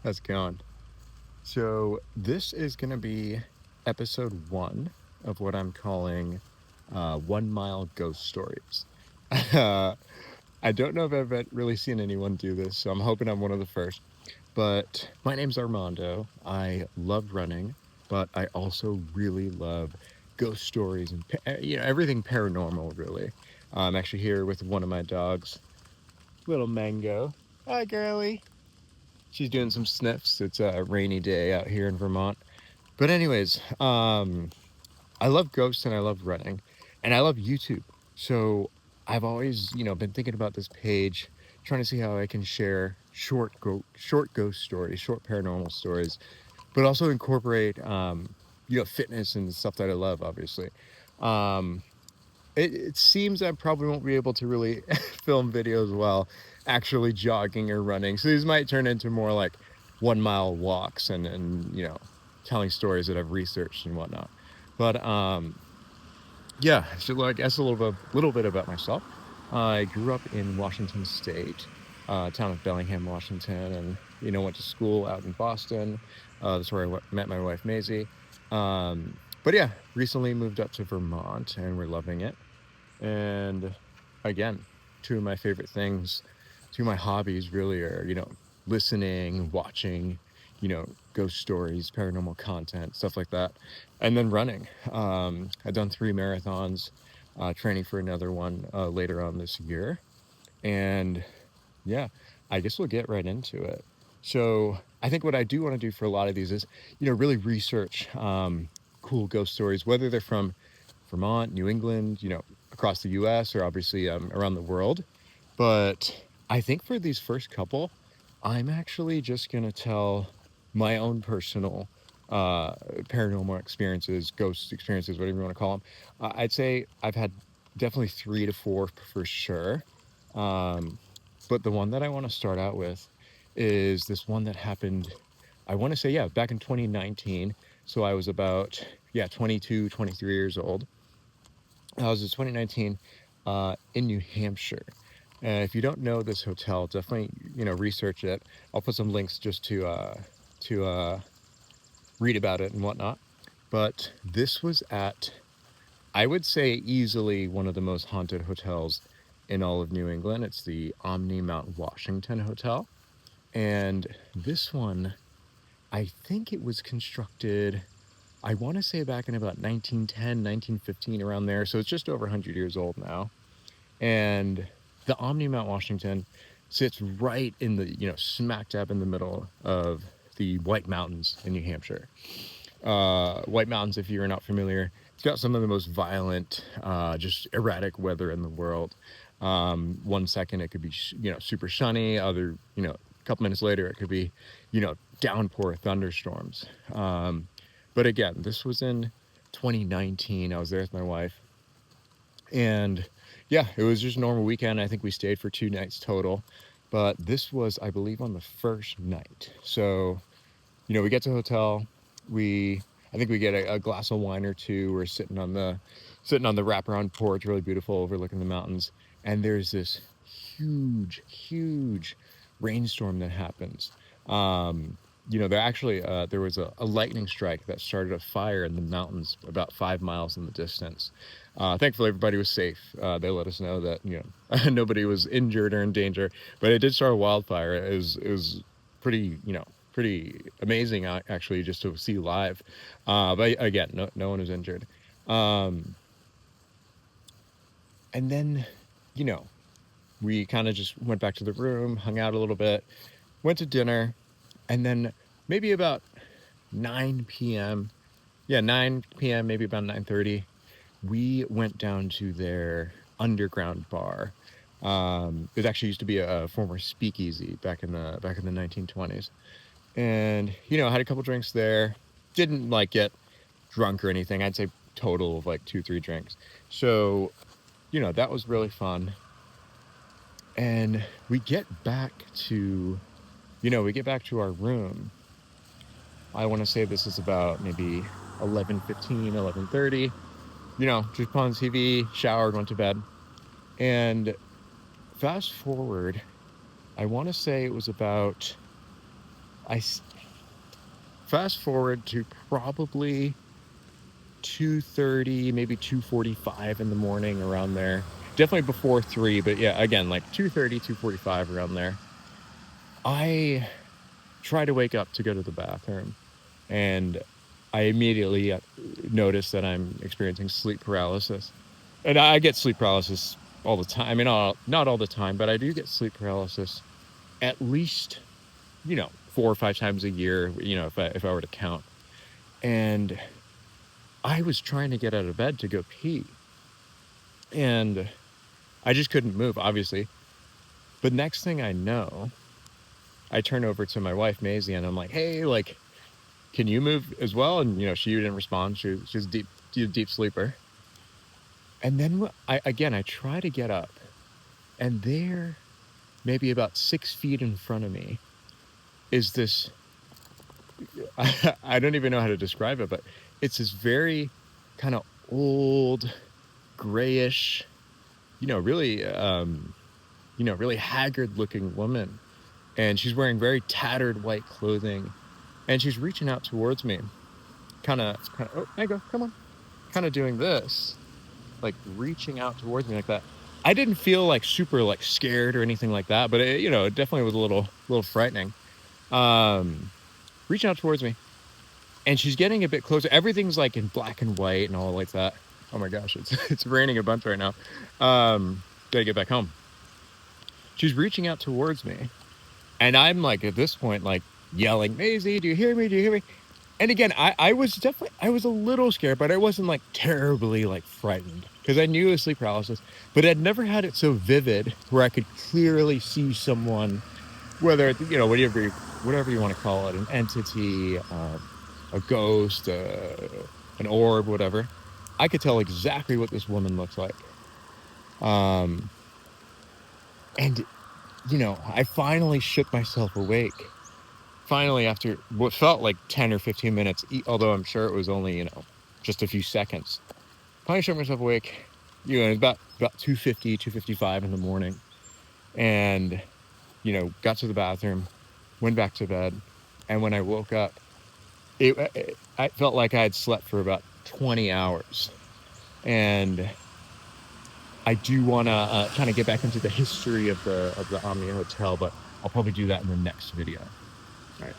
How's it going? So this is going to be episode 1 of what I'm calling 1 Mile Ghost Stories. uh, I don't know if I've really seen anyone do this, so I'm hoping I'm one of the first. But my name's Armando. I love running, but I also really love ghost stories and everything paranormal. Really, I'm actually here with one of my dogs, little Mango. Hi, girly. She's doing some sniffs. It's a rainy day out here in Vermont. But anyways, I love ghosts and I love running and I love YouTube. So I've always, been thinking about this page, trying to see how I can share short ghost stories, short paranormal stories, but also incorporate fitness and stuff that I love, obviously. Um it seems I probably won't be able to really film videos while actually jogging or running. So these might turn into more like 1 mile walks and telling stories that I've researched and whatnot. But yeah, so I guess a little bit about myself. I grew up in Washington State, town of Bellingham, Washington, and went to school out in Boston. That's where I met my wife Maisie. But yeah, recently moved up to Vermont, and we're loving it. And again, two of my favorite things, two of my hobbies really are, listening, watching, ghost stories, paranormal content, stuff like that. And then running. I've done 3 marathons, training for another one later on this year. And yeah, I guess we'll get right into it. So I think what I do want to do for a lot of these is, really research cool ghost stories, whether they're from Vermont, New England, across the US or obviously around the world. But I think for these first couple, I'm actually just going to tell my own personal paranormal experiences, ghost experiences, whatever you want to call them. I'd say I've had definitely 3 to 4 for sure. Um, but the one that I want to start out with is this one that happened, I want to say, yeah, back in 2019. So I was about, yeah, 22, 23 years old. I was in 2019 in New Hampshire. And if you don't know this hotel, definitely, research it. I'll put some links just to read about it and whatnot. But this was at, I would say, easily one of the most haunted hotels in all of New England. It's the Omni Mount Washington Hotel. And this one, I think it was constructed, I want to say back in about 1910, 1915, around there. So it's just over 100 years old now. And the Omni Mount Washington sits right in the, smack dab in the middle of the White Mountains in New Hampshire. White Mountains, if you're not familiar, it's got some of the most violent, just erratic weather in the world. 1 second it could be, super sunny. A couple minutes later it could be, downpour thunderstorms. But again, this was in 2019. I was there with my wife. And yeah, it was just a normal weekend. I think we stayed for 2 nights total. But this was, I believe, on the first night. So, we get to the hotel. I think we get a glass of wine or two. We're sitting on the wraparound porch, really beautiful, overlooking the mountains. And there's this huge, huge rainstorm that happens. There was a lightning strike that started a fire in the mountains about 5 miles in the distance. Thankfully, everybody was safe. They let us know that nobody was injured or in danger, but it did start a wildfire. It was pretty pretty amazing actually just to see live. But again, no one was injured. Um, and then we kind of just went back to the room, hung out a little bit, went to dinner, and then maybe about 9 p.m. Yeah, 9 p.m., maybe about 9:30, we went down to their underground bar. It actually used to be a former speakeasy back in the 1920s. And had a couple drinks there. Didn't like get drunk or anything. I'd say total of like 2, 3 drinks. So that was really fun. And we get back to our room. I want to say this is about maybe 11:15, 11:30. Just put on the TV, showered, went to bed. And fast forward, I want to say it was about fast forward to probably 2:30, maybe 2:45 in the morning, around there. Definitely before 3, but yeah, again, like 2:30, 2:45, around there. I try to wake up to go to the bathroom, and I immediately notice that I'm experiencing sleep paralysis. And I get sleep paralysis all the time. I mean, not all the time, but I do get sleep paralysis at least, 4 or 5 times a year, if I were to count. And I was trying to get out of bed to go pee, and I just couldn't move, obviously. But next thing I know, I turn over to my wife, Maisie, and I'm like, "Hey, like, can you move as well?" And, she didn't respond. She's a deep sleeper. And then I try to get up, and there, maybe about 6 feet in front of me, is this, I don't even know how to describe it, but it's this very kind of old, grayish, really, really haggard looking woman. And she's wearing very tattered white clothing. And she's reaching out towards me, oh, there you go, come on. Kind of doing this, like reaching out towards me like that. I didn't feel like super like scared or anything like that, but it definitely was a little frightening. Reaching out towards me, and she's getting a bit closer. Everything's like in black and white and all like that. Oh my gosh, it's raining a bunch right now. Gotta get back home. She's reaching out towards me, and I'm like, at this point, like yelling, "Maisie, do you hear me? Do you hear me?" And again, I was a little scared, but I wasn't like terribly like frightened, because I knew it was sleep paralysis, but I'd never had it so vivid where I could clearly see someone, whether it's, whatever you want to call it, an entity, a ghost, an orb, whatever. I could tell exactly what this woman looks like. Um, and I finally shook myself awake. Finally, after what felt like 10 or 15 minutes, although I'm sure it was only, just a few seconds, finally shook myself awake. It was about 2:50, 2:55 in the morning. And, got to the bathroom, went back to bed. And when I woke up, I felt like I had slept for about 20 hours. And I do want to kind of get back into the history of the Omni Hotel, but I'll probably do that in the next video. All right.